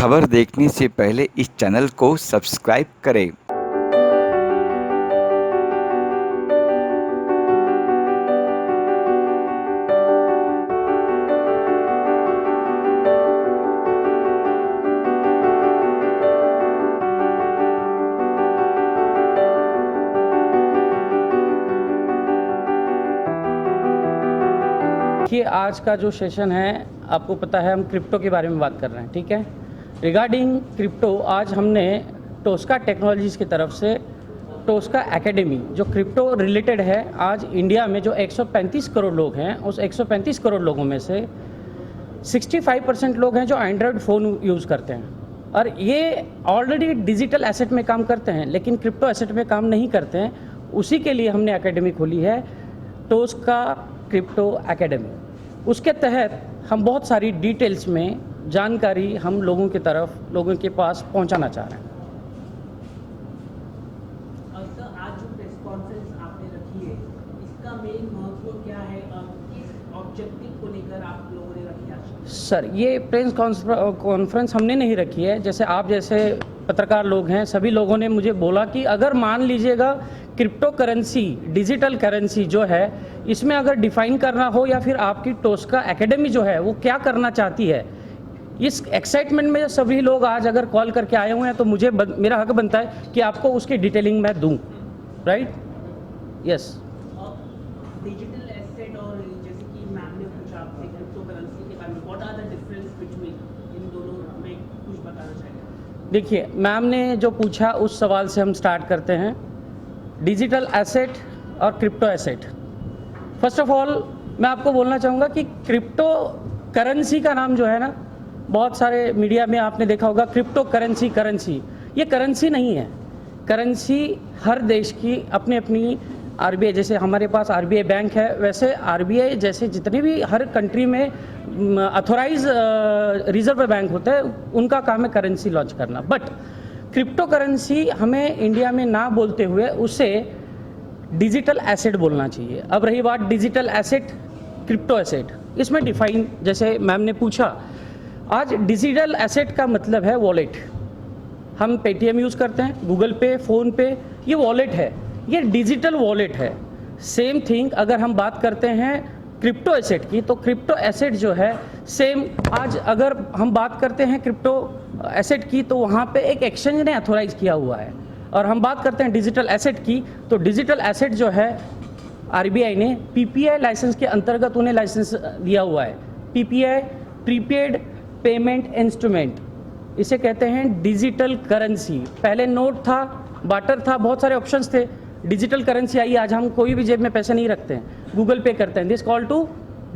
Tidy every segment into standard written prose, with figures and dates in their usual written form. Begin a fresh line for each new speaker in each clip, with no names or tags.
खबर देखने से पहले इस चैनल को सब्सक्राइब करें।
देखिए, आज का जो सेशन है, आपको पता है हम क्रिप्टो के बारे में बात कर रहे हैं, ठीक है। रिगार्डिंग क्रिप्टो, आज हमने टोस्का टेक्नोलॉजीज़ की तरफ से टोस्का एकेडमी जो क्रिप्टो रिलेटेड है, आज इंडिया में जो 135 करोड़ लोग हैं, उस 135 करोड़ लोगों में से 65% लोग हैं जो एंड्रॉयड फ़ोन यूज़ करते हैं, और ये ऑलरेडी डिजिटल एसेट में काम करते हैं लेकिन क्रिप्टो एसेट में काम नहीं करते हैं। उसी के लिए हमने एकेडमी खोली है, टोस्का क्रिप्टो एकेडमी। उसके तहत हम बहुत सारी डिटेल्स में जानकारी हम लोगों की तरफ, लोगों के पास पहुंचाना चाह रहे हैं।
सर, आज जो प्रेस कॉन्फ्रेंस आपने रखी है, इसका मेन महत्व क्या है और किस ऑब्जेक्टिव को लेकर आप लोगों ने रखी है?
सर, ये प्रेस कॉन्फ्रेंस हमने नहीं रखी है। जैसे आप जैसे पत्रकार लोग हैं, सभी लोगों ने मुझे बोला कि अगर मान लीजिएगा क्रिप्टो करेंसी, डिजिटल करेंसी जो है, इसमें अगर डिफाइन करना हो या फिर आपकी टोस्का एकेडमी जो है वो क्या करना चाहती है, इस एक्साइटमेंट में सभी लोग आज अगर कॉल करके आए हुए हैं तो मुझे मेरा हक बनता है कि आपको उसकी डिटेलिंग मैं दूं, राइट? यस।
डिजिटल एसेट और जैसे कि मैम ने पूछा आपसे क्रिप्टो करेंसी के बारे में, what are the difference between इन दोनों में, कुछ बताना चाहिए?
देखिए, मैम ने जो पूछा उस सवाल से हम स्टार्ट करते हैं। डिजिटल एसेट और crypto asset, first of all मैं आपको बोलना चाहूँगा कि क्रिप्टो करेंसी का नाम जो है ना, बहुत सारे मीडिया में आपने देखा होगा क्रिप्टो करेंसी। ये करेंसी नहीं है। करेंसी हर देश की अपनी अपनी, आरबीआई जैसे हमारे पास आरबीआई बैंक है, वैसे आरबीआई जैसे जितने भी हर कंट्री में अथोराइज रिजर्व बैंक होते हैं, उनका काम है करेंसी लॉन्च करना। बट क्रिप्टो करेंसी हमें इंडिया में ना बोलते हुए उसे डिजिटल एसेट बोलना चाहिए। अब रही बात डिजिटल एसेट, क्रिप्टो एसेट, इसमें डिफाइन जैसे मैम ने पूछा, आज डिजिटल एसेट का मतलब है वॉलेट। हम पेटीएम यूज़ करते हैं, गूगल पे, फ़ोन पे, ये वॉलेट है, ये डिजिटल वॉलेट है। सेम थिंग अगर हम बात करते हैं क्रिप्टो एसेट की, तो क्रिप्टो एसेट जो है सेम, आज अगर हम बात करते हैं क्रिप्टो एसेट की, तो वहाँ पे एक एक्सचेंज ने अथोराइज किया हुआ है। और हम बात करते हैं डिजिटल एसेट की, तो डिजिटल एसेट जो है आरबीआई ने पीपीआई लाइसेंस के अंतर्गत उन्हें लाइसेंस दिया हुआ है। पीपीआई, प्रीपेड पेमेंट इंस्ट्रूमेंट, इसे कहते हैं डिजिटल करेंसी। पहले नोट था, बाटर था, बहुत सारे ऑप्शंस थे। डिजिटल करेंसी आई, आज हम कोई भी जेब में पैसे नहीं रखते हैं, गूगल पे करते हैं, this call to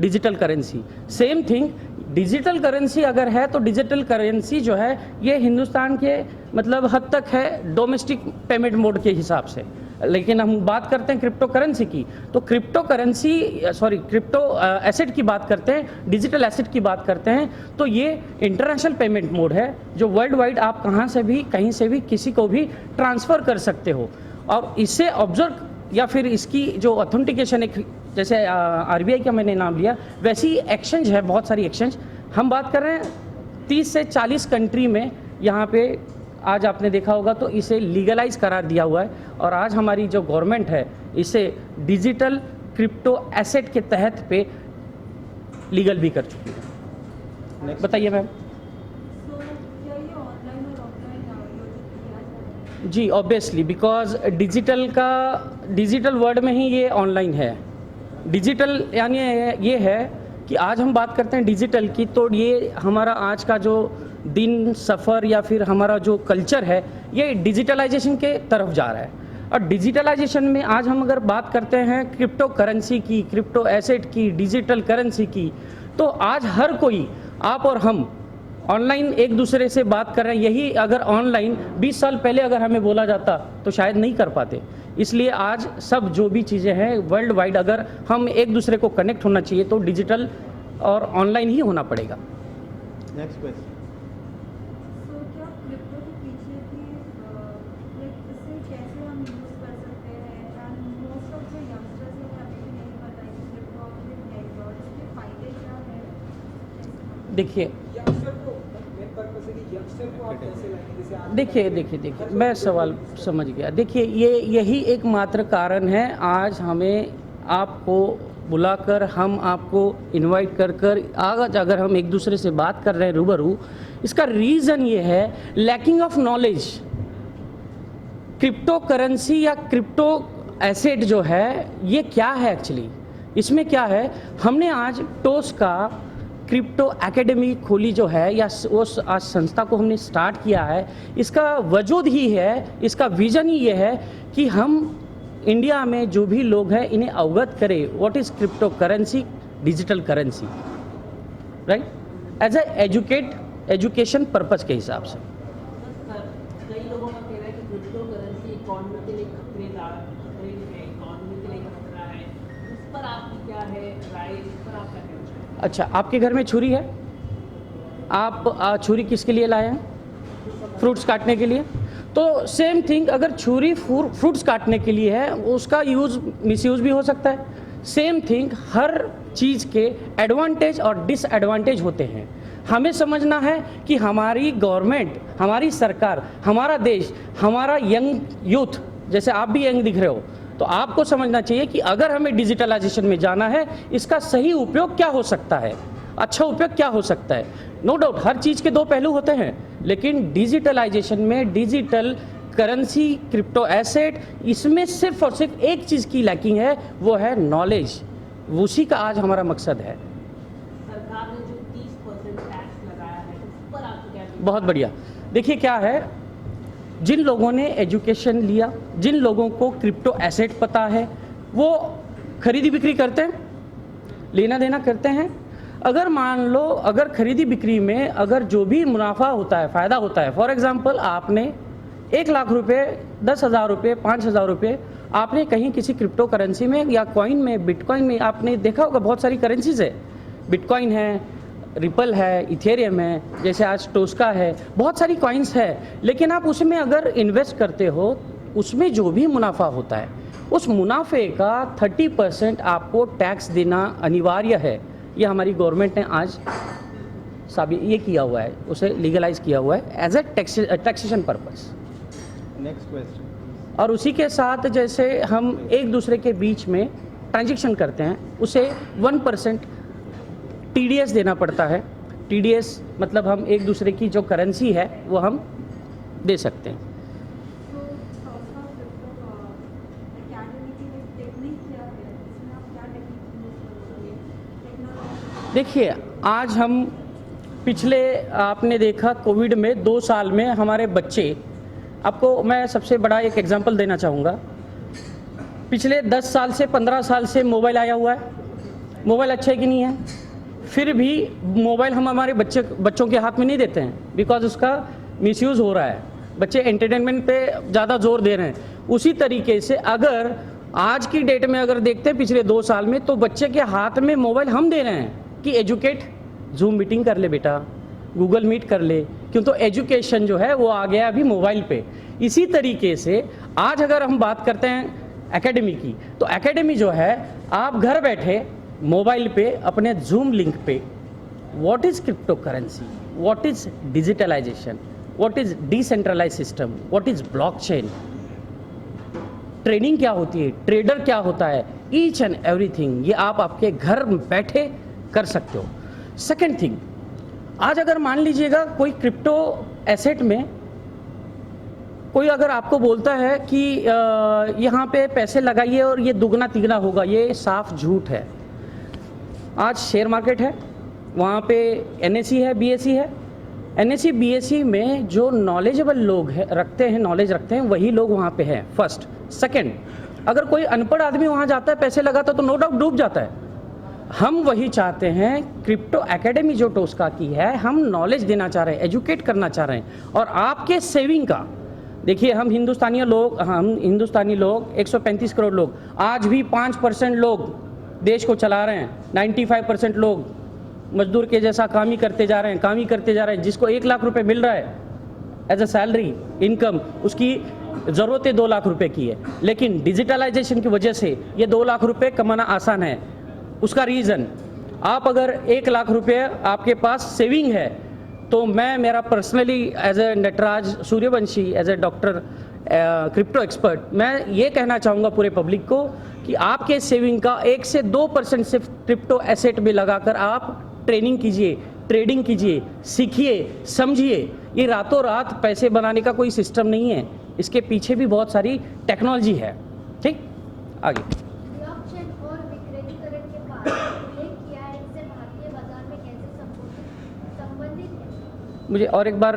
digital currency. Same thing, digital currency अगर है तो डिजिटल करेंसी जो है ये हिंदुस्तान के मतलब हद तक है डोमेस्टिक पेमेंट मोड के हिसाब से। लेकिन हम बात करते हैं क्रिप्टो करेंसी की, तो क्रिप्टो एसेट की बात करते हैं, डिजिटल एसेट की बात करते हैं, तो ये इंटरनेशनल पेमेंट मोड है जो वर्ल्ड वाइड आप कहाँ से भी, कहीं से भी, किसी को भी ट्रांसफ़र कर सकते हो। और इससे ऑब्जर्व या फिर इसकी जो ऑथेंटिकेशन, एक जैसे आरबीआई का मैंने नाम लिया, वैसी एक्सचेंज है, बहुत सारी एक्सचेंज। हम बात कर रहे हैं 30 से 40 कंट्री में, यहाँ पे आज आपने देखा होगा तो इसे लीगलाइज करार दिया हुआ है। और आज हमारी जो गवर्नमेंट है इसे डिजिटल क्रिप्टो एसेट के तहत पे लीगल भी कर चुकी है। बताइए मैम। जी, ऑब्वियसली, बिकॉज डिजिटल वर्ल्ड में ही ये ऑनलाइन है। डिजिटल यानी ये है कि आज हम बात करते हैं डिजिटल की, तो ये हमारा आज का जो दिन सफ़र या फिर हमारा जो कल्चर है, ये डिजिटलाइजेशन के तरफ जा रहा है। और डिजिटलाइजेशन में आज हम अगर बात करते हैं क्रिप्टो करेंसी की, क्रिप्टो एसेट की, डिजिटल करेंसी की, तो आज हर कोई, आप और हम, ऑनलाइन एक दूसरे से बात कर रहे हैं। यही अगर ऑनलाइन 20 साल पहले अगर हमें बोला जाता तो शायद नहीं कर पाते। इसलिए आज सब जो भी चीज़ें हैं वर्ल्ड वाइड, अगर हम एक दूसरे को कनेक्ट होना चाहिए तो डिजिटल और ऑनलाइन ही होना पड़ेगा।
Next question.
देखिए,
जैसे कि यंगस्टर को आप कैसे लाएंगे, जैसे आज
देखिए मैं सवाल समझ गया। देखिए यही एकमात्र कारण है आज हमें आपको बुलाकर, हम आपको इनवाइट कर आज अगर हम एक दूसरे से बात कर रहे हैं रूबरू, इसका रीज़न ये है lacking of knowledge. Crypto currency या क्रिप्टो एसेट जो है ये क्या है एक्चुअली, इसमें क्या है, हमने आज टोस का क्रिप्टो एकेडमी खोली जो है या उस आज संस्था को हमने स्टार्ट किया है। इसका वजूद ही है, इसका विजन ही ये है कि हम इंडिया में जो भी लोग हैं इन्हें अवगत करें what is crypto currency, digital currency, right, as education purpose के हिसाब से।
कई लोगों का कहना है कि क्रिप्टो करेंसी इकोनॉमी के लिए खतरे है, इकोनॉमी के लिए खतरा है, उस पर आपकी क्या है राय, इस पर आप क्या कहना चाहेंगे?
अच्छा, आपके घर में छुरी है? आप छुरी किसके लिए लाए हैं? फ्रूट्स काटने के लिए। तो सेम थिंग, अगर छुरी फ्रूट्स काटने के लिए है, उसका यूज़ मिसयूज़ भी हो सकता है। सेम थिंग, हर चीज़ के एडवांटेज और डिसएडवांटेज होते हैं। हमें समझना है कि हमारी गवर्नमेंट, हमारी सरकार, हमारा देश, हमारा यंग यूथ, जैसे आप भी यंग दिख रहे हो, तो आपको समझना चाहिए कि अगर हमें डिजिटलाइजेशन में जाना है, इसका सही उपयोग क्या हो सकता है, अच्छा उपयोग क्या हो सकता है। नो डाउट हर चीज़ के दो पहलू होते हैं, लेकिन डिजिटलाइजेशन में डिजिटल करेंसी, क्रिप्टो एसेट, इसमें सिर्फ और सिर्फ एक चीज़ की लैकिंग है, वो है नॉलेज। उसी का आज हमारा मकसद है।
सरकार ने जो 30% टैक्स लगाया है उस पर आपको क्या?
बहुत बढ़िया। देखिए क्या है, जिन लोगों ने एजुकेशन लिया, जिन लोगों को क्रिप्टो एसेट पता है, वो खरीदी बिक्री करते हैं, लेना देना करते हैं। अगर मान लो, अगर खरीदी बिक्री में अगर जो भी मुनाफा होता है, फ़ायदा होता है, फॉर एग्जांपल आपने 1 लाख रुपए, 10,000 रुपये, 5,000 रुपये आपने कहीं किसी क्रिप्टो करेंसी में या कॉइन में, बिटकॉइन में, आपने देखा होगा बहुत सारी करेंसीज है, बिटकॉइन है, रिपल है, इथेरियम है, जैसे आज टोस्का है, बहुत सारी कॉइन्स है। लेकिन आप उसमें अगर इन्वेस्ट करते हो, उसमें जो भी मुनाफा होता है, उस मुनाफे का 30% आपको टैक्स देना अनिवार्य है। ये हमारी गवर्नमेंट ने आज ये किया हुआ है, उसे लीगलाइज किया हुआ है as a taxation purpose.
Next question.
और उसी के साथ जैसे हम एक दूसरे के बीच में ट्रांजैक्शन करते हैं, उसे 1% TDS देना पड़ता है। TDS मतलब हम एक दूसरे की जो करेंसी है वो हम दे सकते हैं। देखिए आज हम पिछले, आपने देखा कोविड में 2 साल में हमारे बच्चे, आपको मैं सबसे बड़ा एक एग्जांपल देना चाहूँगा। पिछले 10 साल से 15 साल से मोबाइल आया हुआ है, मोबाइल अच्छा है कि नहीं है, फिर भी मोबाइल हम हमारे बच्चों के हाथ में नहीं देते हैं, बिकॉज उसका मिसयूज़ हो रहा है, बच्चे एंटरटेनमेंट पे ज़्यादा जोर दे रहे हैं। उसी तरीके से अगर आज की डेट में अगर देखते हैं पिछले 2 साल में, तो बच्चे के हाथ में मोबाइल हम दे रहे हैं कि एजुकेट, जूम मीटिंग कर ले बेटा, गूगल मीट कर ले, क्यों, तो एजुकेशन जो है वो आ गया अभी मोबाइल पे। इसी तरीके से आज अगर हम बात करते हैं एकेडमी की, तो एकेडमी जो है आप घर बैठे मोबाइल पे अपने जूम लिंक पे what is crypto currency, what is digitalisation, what is decentralise system, what is blockchain, trading क्या होती है, ट्रेडर क्या होता है, ईच एंड एवरीथिंग ये आप आपके घर बैठे कर सकते हो। सेकेंड थिंग, आज अगर मान लीजिएगा कोई क्रिप्टो एसेट में कोई अगर आपको बोलता है कि यहाँ पे पैसे लगाइए और ये दुगना तिगना होगा, ये साफ झूठ है। आज शेयर मार्केट है, वहाँ पे NSE है, BSE है। NSE BSE में जो नॉलेजेबल लोग रखते हैं, नॉलेज रखते हैं, वही लोग वहाँ पे हैं, फर्स्ट। सेकंड, अगर कोई अनपढ़ आदमी वहाँ जाता है, पैसे लगाता है, तो नो डाउट डूब जाता है। हम वही चाहते हैं, क्रिप्टो एकेडमी जो टोस्का की है, हम नॉलेज देना चाह रहे हैं, एजुकेट करना चाह रहे हैं। और आपके सेविंग का देखिए, हम हिंदुस्तानी लोग 135 करोड़ लोग, आज भी 5% लोग देश को चला रहे हैं। 95% लोग मजदूर के जैसा काम ही करते जा रहे हैं, जिसको 1 लाख रुपए मिल रहा है एज अ सैलरी इनकम, उसकी ज़रूरतें 2 लाख रुपए की है। लेकिन डिजिटलाइजेशन की वजह से ये 2 लाख रुपए कमाना आसान है। उसका रीज़न, आप अगर 1 लाख रुपये आपके पास सेविंग है, तो मैं मेरा personally as a Natraj Suryavanshi, as a doctor crypto expert, मैं ये कहना चाहूँगा पूरे पब्लिक को कि आपके सेविंग का 1 से 2% सिर्फ क्रिप्टो एसेट में लगाकर आप ट्रेनिंग कीजिए, ट्रेडिंग कीजिए, सीखिए, समझिए। ये रातों रात पैसे बनाने का कोई सिस्टम नहीं है, इसके पीछे भी बहुत सारी टेक्नोलॉजी है। ठीक, आगे।
ब्लॉकचेन और विकेंद्रीकरण के बारे में उल्लेख किया है, इससे भारतीय बाजार में कैसे संबंधित है?
मुझे और एक बार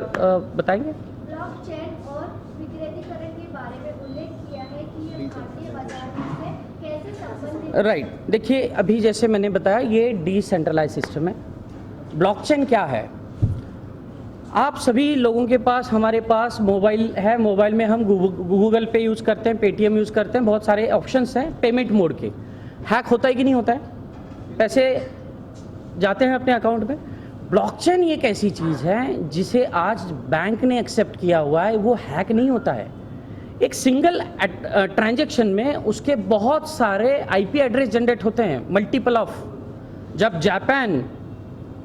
बताएंगे?
ब्लॉकचेन और विकेंद्रीकरण के बारे में उल्लेख किया है कि ये भारतीय बाजार में कैसे संबंधित है?
राइट, देखिए अभी जैसे मैंने बताया ये डिसेंट्रलाइज सिस्टम है। ब्लॉकचेन क्या है? आप सभी लोगों के पास, हमारे पास मोबाइल है, मोबाइल में हम गूगल पे यूज़ करते हैं, पेटीएम यूज़ करते हैं, बहुत सारे ऑप्शंस हैं पेमेंट मोड के। हैक होता है कि नहीं होता है? पैसे जाते हैं अपने अकाउंट में। ब्लॉकचेन एक ऐसी चीज़ है जिसे आज बैंक ने एक्सेप्ट किया हुआ है, वो हैक नहीं होता है। एक सिंगल ट्रांजैक्शन में उसके बहुत सारे आईपी एड्रेस जनरेट होते हैं, मल्टीपल ऑफ। जब जापान,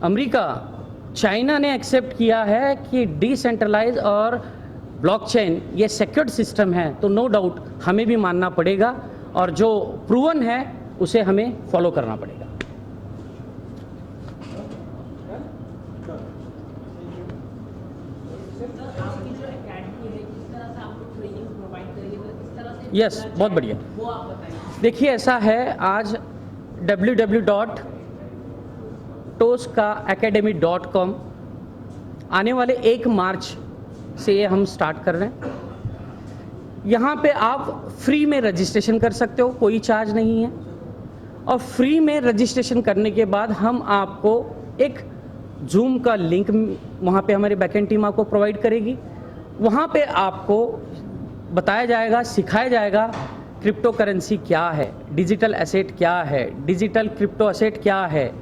अमेरिका, चाइना ने एक्सेप्ट किया है कि डिसेंट्रलाइज और ब्लॉकचेन ये सिक्योर्ड सिस्टम है, तो नो डाउट हमें भी मानना पड़ेगा और जो प्रूवन है उसे हमें फॉलो करना पड़ेगा।
आपकी जो एकेडमी है किस तरह से आप लोग ट्रेनिंग प्रोवाइड करेंगे, मतलब किस तरह से
Yes,
करना
बहुत
चाहिए,
बढ़िया।
वो आप बताइए।
देखिए ऐसा है, आज www.toscaacademy.com आने वाले 1 मार्च से ये हम स्टार्ट कर रहे हैं। यहाँ पे आप फ्री में रजिस्ट्रेशन कर सकते हो, कोई चार्ज नहीं है। और फ्री में रजिस्ट्रेशन करने के बाद हम आपको एक जूम का लिंक वहाँ पे हमारी बैकएंड टीम आपको प्रोवाइड करेगी। वहाँ पे आपको बताया जाएगा, सिखाया जाएगा क्रिप्टो करेंसी क्या है, डिजिटल एसेट क्या है, डिजिटल क्रिप्टो एसेट क्या है,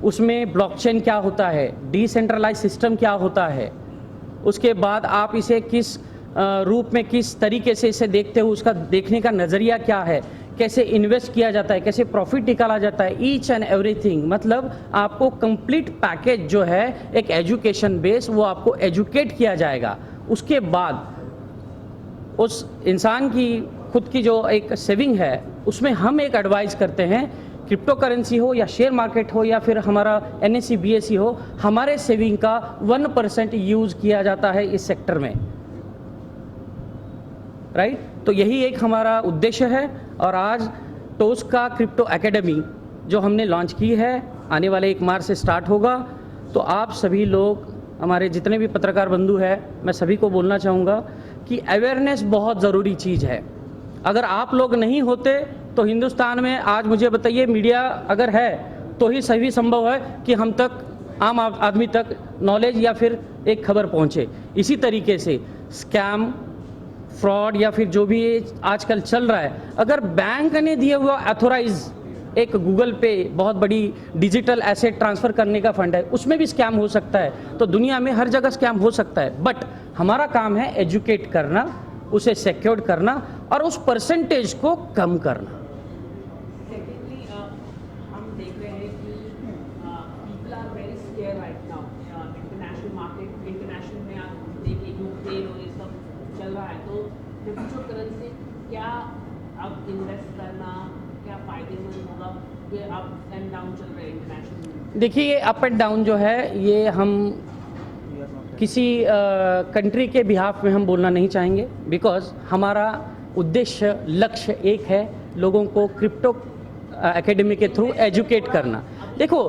उसमें ब्लॉकचेन क्या होता है, डिसेंट्रलाइज सिस्टम क्या होता है, उसके बाद आप इसे किस रूप में, किस तरीके से इसे देखते हो, उसका देखने का नज़रिया क्या है, कैसे इन्वेस्ट किया जाता है, कैसे प्रॉफिट निकाला जाता है, ईच एंड एवरीथिंग। मतलब आपको कंप्लीट पैकेज जो है एक एजुकेशन बेस, वो आपको एजुकेट किया जाएगा। उसके बाद उस इंसान की खुद की जो एक सेविंग है उसमें हम एक एडवाइस करते हैं, क्रिप्टो करेंसी हो या शेयर मार्केट हो या फिर हमारा NSE BSE हो, हमारे सेविंग का 1% यूज़ किया जाता है इस सेक्टर में। राइट, तो यही एक हमारा उद्देश्य है। और आज टोस्का क्रिप्टो एकेडमी जो हमने लॉन्च की है, आने वाले 1 मार्च से स्टार्ट होगा। तो आप सभी लोग, हमारे जितने भी पत्रकार बंधु हैं, मैं सभी को बोलना चाहूँगा कि अवेयरनेस बहुत ज़रूरी चीज़ है। अगर आप लोग नहीं होते तो हिंदुस्तान में आज मुझे बताइए, मीडिया अगर है तो ही सही संभव है कि हम तक, आम आदमी तक नॉलेज या फिर एक खबर पहुँचे। इसी तरीके से स्कैम, फ्रॉड या फिर जो भी आजकल चल रहा है, अगर बैंक ने दिए हुआ ऑथोराइज एक गूगल पे बहुत बड़ी डिजिटल एसेट ट्रांसफ़र करने का फंड है, उसमें भी स्कैम हो सकता है। तो दुनिया में हर जगह स्कैम हो सकता है, बट हमारा काम है एजुकेट करना, उसे सिक्योर करना और उस परसेंटेज को कम करना।
सेकेंडली हम देख रहे हैं कि people are very scare right now. International market, international में आप देखिए यूक्रेन और ये सब चल रहा है, तो क्रिप्टो करेंसी क्या अब इन्वेस्ट करना क्या फ़ायदेमंद होगा? ये अप एंड डाउन चल रहे हैं इंटरनेशनल में।
देखिए ये अप एंड डाउन जो है, ये हम किसी कंट्री के बिहाफ में हम बोलना नहीं चाहेंगे, बिकॉज हमारा उद्देश्य, लक्ष्य एक है, लोगों को क्रिप्टो एकेडमी के थ्रू एजुकेट करना। देखो,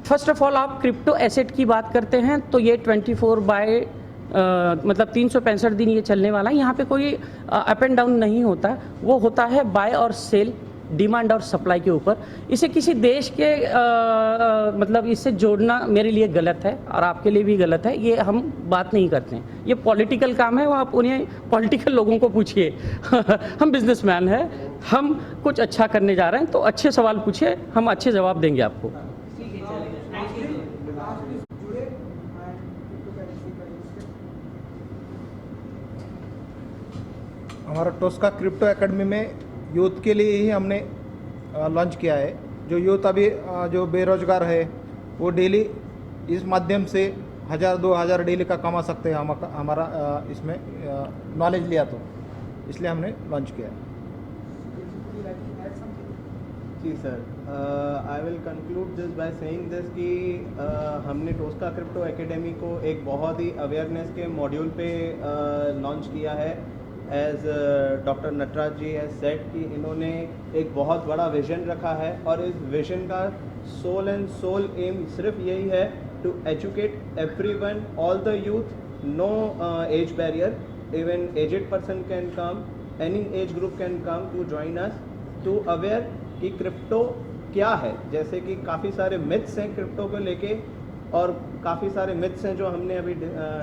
फर्स्ट ऑफ ऑल आप क्रिप्टो एसेट की बात करते हैं तो ये 24/मतलब 365 दिन ये चलने वाला है। यहाँ पे कोई अप एंड डाउन नहीं होता, वो होता है बाय और सेल, डिमांड और सप्लाई के ऊपर। इसे किसी देश के मतलब इससे जोड़ना मेरे लिए गलत है और आपके लिए भी गलत है, ये हम बात नहीं करते हैं। ये पॉलिटिकल काम है, वो आप उन्हें पॉलिटिकल लोगों को पूछिए। हम बिजनेसमैन हैं, हम कुछ अच्छा करने जा रहे हैं, तो अच्छे सवाल पूछिए, हम अच्छे जवाब देंगे आपको।
ठीक है, चलेगा। Thank you.
जुड़े क्रिप्टो करेंसी का यूज
हमारा टोस्का क्रिप्टो एकेडमी में यूथ के लिए ही हमने लॉन्च किया है। जो यूथ अभी जो बेरोजगार है वो डेली इस माध्यम से 1000-2000 डेली का कमा सकते हैं हमारा इसमें नॉलेज लिया तो, इसलिए हमने लॉन्च किया।
जी sir, I will conclude this by saying this कि हमने टोस्का क्रिप्टो एकेडमी को एक बहुत ही अवेयरनेस के मॉड्यूल पे लॉन्च किया है। As doctor Natraj ji has said कि इन्होंने एक बहुत बड़ा विजन रखा है और इस विजन का सोल एंड सोल एम सिर्फ यही है to educate everyone, all the youth, no age barrier, even aged person can come, any age group can come to join us to aware कि क्रिप्टो क्या है। जैसे कि काफ़ी सारे मिथ्स हैं क्रिप्टो को लेके और काफ़ी सारे मिथ्स हैं जो हमने अभी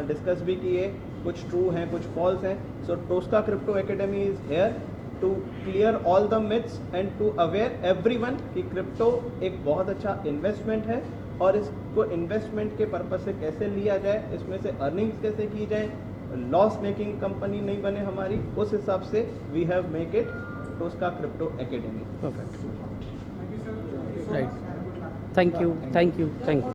डिस्कस भी किए, कुछ ट्रू हैं कुछ फॉल्स हैं। So Tosca crypto academy is here to clear all the myths and to aware everyone कि क्रिप्टो एक बहुत अच्छा इन्वेस्टमेंट है और इसको इन्वेस्टमेंट के पर्पज से कैसे लिया जाए, इसमें से अर्निंग्स कैसे की जाए, लॉस मेकिंग कंपनी नहीं बने हमारी, उस हिसाब से we have make it Toska crypto academy.
Perfect.
Thank you, sir. Thank you so
Right.
much and good luck.
Thank you. Thank you. Thank you.